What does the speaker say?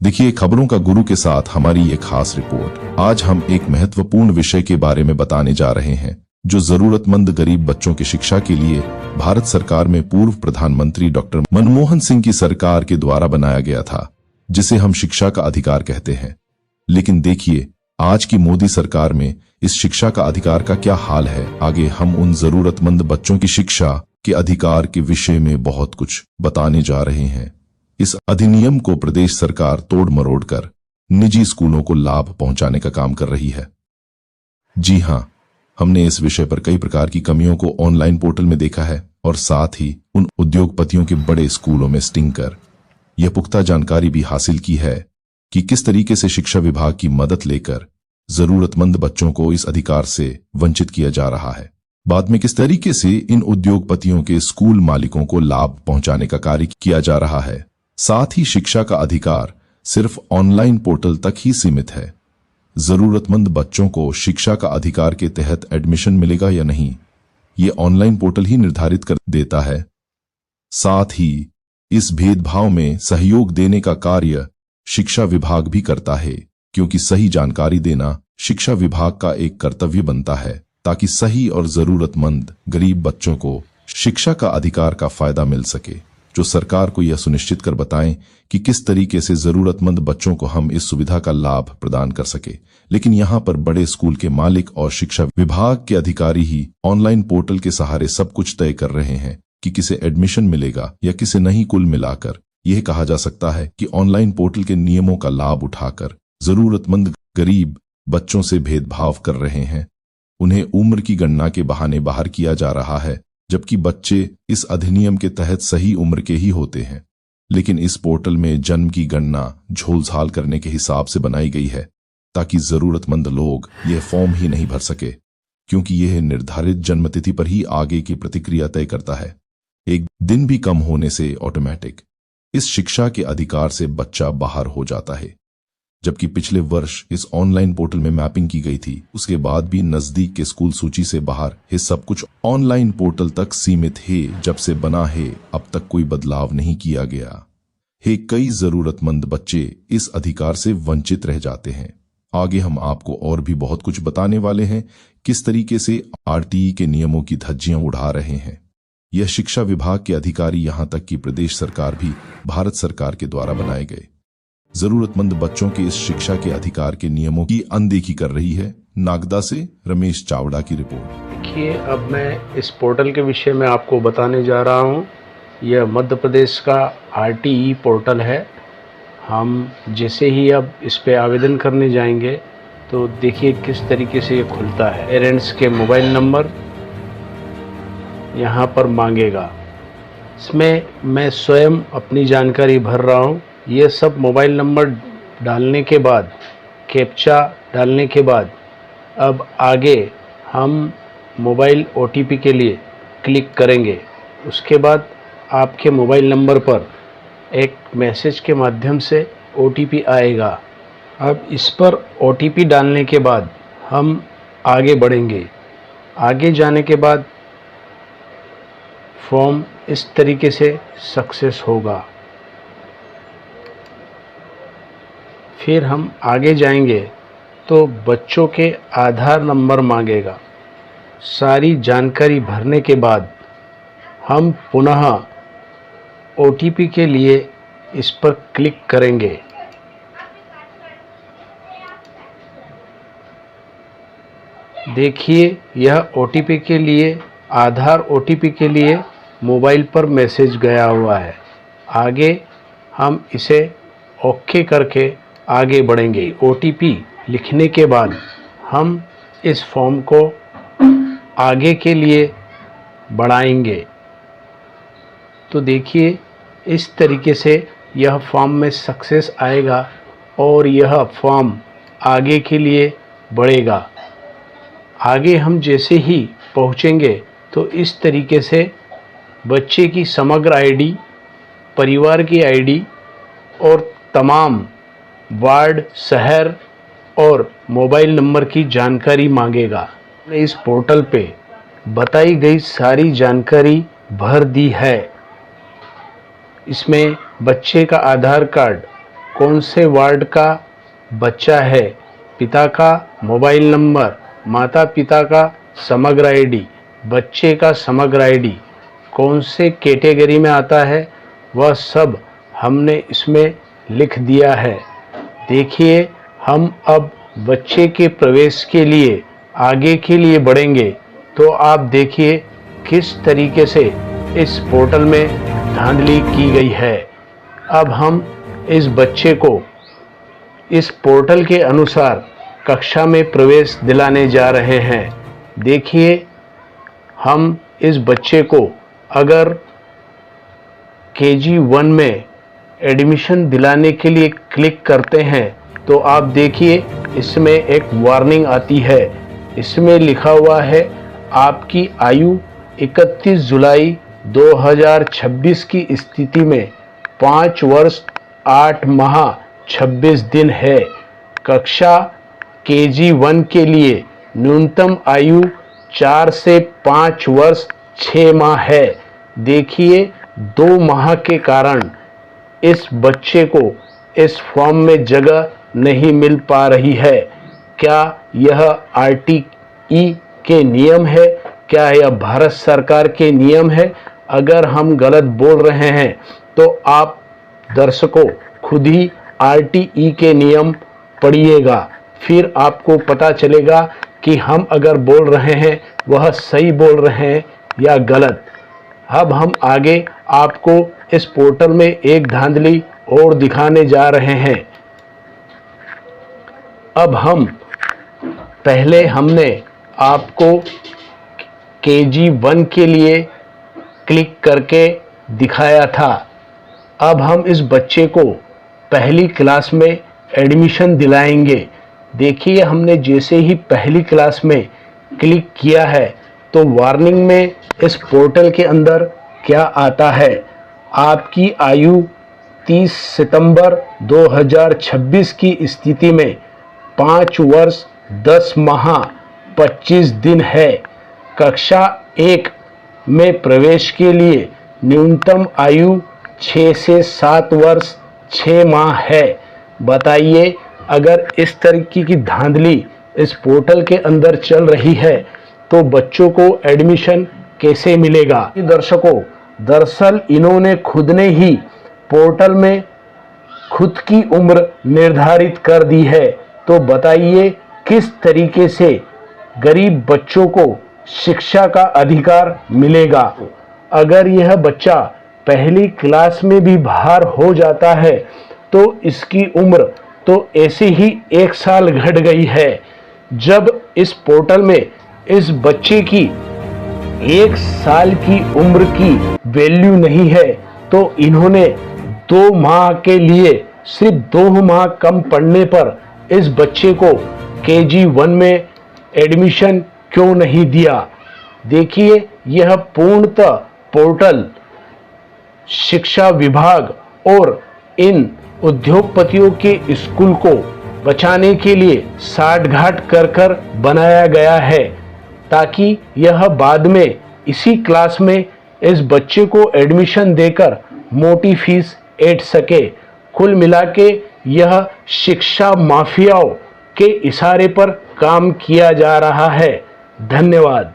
देखिए, खबरों का गुरु के साथ हमारी ये खास रिपोर्ट। आज हम एक महत्वपूर्ण विषय के बारे में बताने जा रहे हैं जो जरूरतमंद गरीब बच्चों की शिक्षा के लिए भारत सरकार में पूर्व प्रधानमंत्री डॉक्टर मनमोहन सिंह की सरकार के द्वारा बनाया गया था, जिसे हम शिक्षा का अधिकार कहते हैं। लेकिन देखिए, आज की मोदी सरकार में इस शिक्षा का अधिकार का क्या हाल है। आगे हम उन जरूरतमंद बच्चों की शिक्षा के अधिकार के विषय में बहुत कुछ बताने जा रहे हैं। इस अधिनियम को प्रदेश सरकार तोड़ मरोड़ कर निजी स्कूलों को लाभ पहुंचाने का काम कर रही है। जी हां, हमने इस विषय पर कई प्रकार की कमियों को ऑनलाइन पोर्टल में देखा है और साथ ही उन उद्योगपतियों के बड़े स्कूलों में स्टिंग कर यह पुख्ता जानकारी भी हासिल की है कि किस तरीके से शिक्षा विभाग की मदद लेकर जरूरतमंद बच्चों को इस अधिकार से वंचित किया जा रहा है। बाद में किस तरीके से इन उद्योगपतियों के स्कूल मालिकों को लाभ पहुंचाने का कार्य किया जा रहा है। साथ ही शिक्षा का अधिकार सिर्फ ऑनलाइन पोर्टल तक ही सीमित है। जरूरतमंद बच्चों को शिक्षा का अधिकार के तहत एडमिशन मिलेगा या नहीं, ये ऑनलाइन पोर्टल ही निर्धारित कर देता है। साथ ही इस भेदभाव में सहयोग देने का कार्य शिक्षा विभाग भी करता है, क्योंकि सही जानकारी देना शिक्षा विभाग का एक कर्तव्य बनता है, ताकि सही और जरूरतमंद गरीब बच्चों को शिक्षा का अधिकार का फायदा मिल सके। जो सरकार को यह सुनिश्चित कर बताएं कि किस तरीके से जरूरतमंद बच्चों को हम इस सुविधा का लाभ प्रदान कर सके। लेकिन यहाँ पर बड़े स्कूल के मालिक और शिक्षा विभाग के अधिकारी ही ऑनलाइन पोर्टल के सहारे सब कुछ तय कर रहे हैं कि किसे एडमिशन मिलेगा या किसे नहीं। कुल मिलाकर यह कहा जा सकता है कि ऑनलाइन पोर्टल के नियमों का लाभ उठाकर जरूरतमंद गरीब बच्चों से भेदभाव कर रहे हैं। उन्हें उम्र की गणना के बहाने बाहर किया जा रहा है, जबकि बच्चे इस अधिनियम के तहत सही उम्र के ही होते हैं। लेकिन इस पोर्टल में जन्म की गणना झोलझाल करने के हिसाब से बनाई गई है, ताकि जरूरतमंद लोग यह फॉर्म ही नहीं भर सके, क्योंकि यह निर्धारित जन्मतिथि पर ही आगे की प्रतिक्रिया तय करता है। एक दिन भी कम होने से ऑटोमेटिक इस शिक्षा के अधिकार से बच्चा बाहर हो जाता है। जबकि पिछले वर्ष इस ऑनलाइन पोर्टल में मैपिंग की गई थी, उसके बाद भी नजदीक के स्कूल सूची से बाहर है। सब कुछ ऑनलाइन पोर्टल तक सीमित है। जब से बना है अब तक कोई बदलाव नहीं किया गया है। कई जरूरतमंद बच्चे इस अधिकार से वंचित रह जाते हैं। आगे हम आपको और भी बहुत कुछ बताने वाले हैं, किस तरीके से आरटीई के नियमों की धज्जियां उड़ा रहे हैं। यह शिक्षा विभाग के अधिकारी, यहां तक कि प्रदेश सरकार भी भारत सरकार के द्वारा बनाए गए जरूरतमंद बच्चों के इस शिक्षा के अधिकार के नियमों की अनदेखी कर रही है। नागदा से रमेश चावड़ा की रिपोर्ट। देखिए, अब मैं इस पोर्टल के विषय में आपको बताने जा रहा हूं। यह मध्य प्रदेश का आरटीई पोर्टल है। हम जैसे ही अब इस पे आवेदन करने जाएंगे तो देखिए किस तरीके से ये खुलता है। पेरेंट्स के मोबाइल नंबर यहाँ पर मांगेगा। इसमें मैं स्वयं अपनी जानकारी भर रहा हूँ। ये सब मोबाइल नंबर डालने के बाद, कैप्चा डालने के बाद, अब आगे हम मोबाइल ओटीपी के लिए क्लिक करेंगे। उसके बाद आपके मोबाइल नंबर पर एक मैसेज के माध्यम से ओटीपी आएगा। अब इस पर ओटीपी डालने के बाद हम आगे बढ़ेंगे। आगे जाने के बाद फॉर्म इस तरीके से सक्सेस होगा। फिर हम आगे जाएंगे तो बच्चों के आधार नंबर मांगेगा। सारी जानकारी भरने के बाद हम पुनः ओटीपी के लिए इस पर क्लिक करेंगे। देखिए, यह ओटीपी के लिए, आधार ओटीपी के लिए मोबाइल पर मैसेज गया हुआ है। आगे हम इसे ओके करके आगे बढ़ेंगे। ओटीपी लिखने के बाद हम इस फॉर्म को आगे के लिए बढ़ाएंगे। तो देखिए, इस तरीके से यह फॉर्म में सक्सेस आएगा और यह फॉर्म आगे के लिए बढ़ेगा। आगे हम जैसे ही पहुंचेंगे तो इस तरीके से बच्चे की समग्र आईडी, परिवार की आईडी और तमाम वार्ड, शहर और मोबाइल नंबर की जानकारी मांगेगा। इस पोर्टल पे बताई गई सारी जानकारी भर दी है। इसमें बच्चे का आधार कार्ड कौन से वार्ड का बच्चा है, पिता का मोबाइल नंबर, माता पिता का समग्र आईडी, बच्चे का समग्र आईडी, कौन से कैटेगरी में आता है, वह सब हमने इसमें लिख दिया है। देखिए, हम अब बच्चे के प्रवेश के लिए आगे के लिए बढ़ेंगे। तो आप देखिए किस तरीके से इस पोर्टल में धांधली की गई है। अब हम इस बच्चे को इस पोर्टल के अनुसार कक्षा में प्रवेश दिलाने जा रहे हैं। देखिए, हम इस बच्चे को अगर KG1 में एडमिशन दिलाने के लिए क्लिक करते हैं तो आप देखिए इसमें एक वार्निंग आती है। इसमें लिखा हुआ है आपकी आयु 31 जुलाई 2026 की स्थिति में 5 वर्ष 8 माह 26 दिन है। कक्षा KG1 के लिए न्यूनतम आयु 4 से 5 वर्ष 6 माह है। देखिए, 2 माह के कारण इस बच्चे को इस फॉर्म में जगह नहीं मिल पा रही है। क्या यह RTE के नियम है? क्या यह भारत सरकार के नियम है? अगर हम गलत बोल रहे हैं तो आप दर्शकों खुद ही RTE के नियम पढ़िएगा, फिर आपको पता चलेगा कि हम अगर बोल रहे हैं वह सही बोल रहे हैं या गलत। अब हम आगे आपको इस पोर्टल में एक धांधली और दिखाने जा रहे हैं। अब पहले हमने आपको KG1 के लिए क्लिक करके दिखाया था। अब हम इस बच्चे को पहली क्लास में एडमिशन दिलाएंगे। देखिए, हमने जैसे ही पहली क्लास में क्लिक किया है तो वार्निंग में इस पोर्टल के अंदर क्या आता है, आपकी आयु 30 सितंबर 2026 की स्थिति में 5 वर्ष 10 माह 25 दिन है। कक्षा 1 में प्रवेश के लिए न्यूनतम आयु 6 से 7 वर्ष 6 माह है। बताइए, अगर इस तरीके की धांधली इस पोर्टल के अंदर चल रही है तो बच्चों को एडमिशन कैसे मिलेगा? दर्शकों, दरअसल इन्होंने खुद ने ही पोर्टल में खुद की उम्र निर्धारित कर दी है। तो बताइए किस तरीके से गरीब बच्चों को शिक्षा का अधिकार मिलेगा? अगर यह बच्चा पहली क्लास में भी बाहर हो जाता है तो इसकी उम्र तो ऐसे ही 1 साल घट गई है। जब इस पोर्टल में इस बच्चे की 1 साल की उम्र की वैल्यू नहीं है तो इन्होंने 2 माह के लिए सिर्फ 2 माह कम पढ़ने पर इस बच्चे को KG1 में एडमिशन क्यों नहीं दिया? देखिए, यह पूर्णतः पोर्टल शिक्षा विभाग और इन उद्योगपतियों के स्कूल को बचाने के लिए साठगांठ कर बनाया गया है ताकि यह बाद में इसी क्लास में इस बच्चे को एडमिशन देकर मोटी फीस ऐंठ सके। कुल मिला के यह शिक्षा माफियाओं के इशारे पर काम किया जा रहा है। धन्यवाद।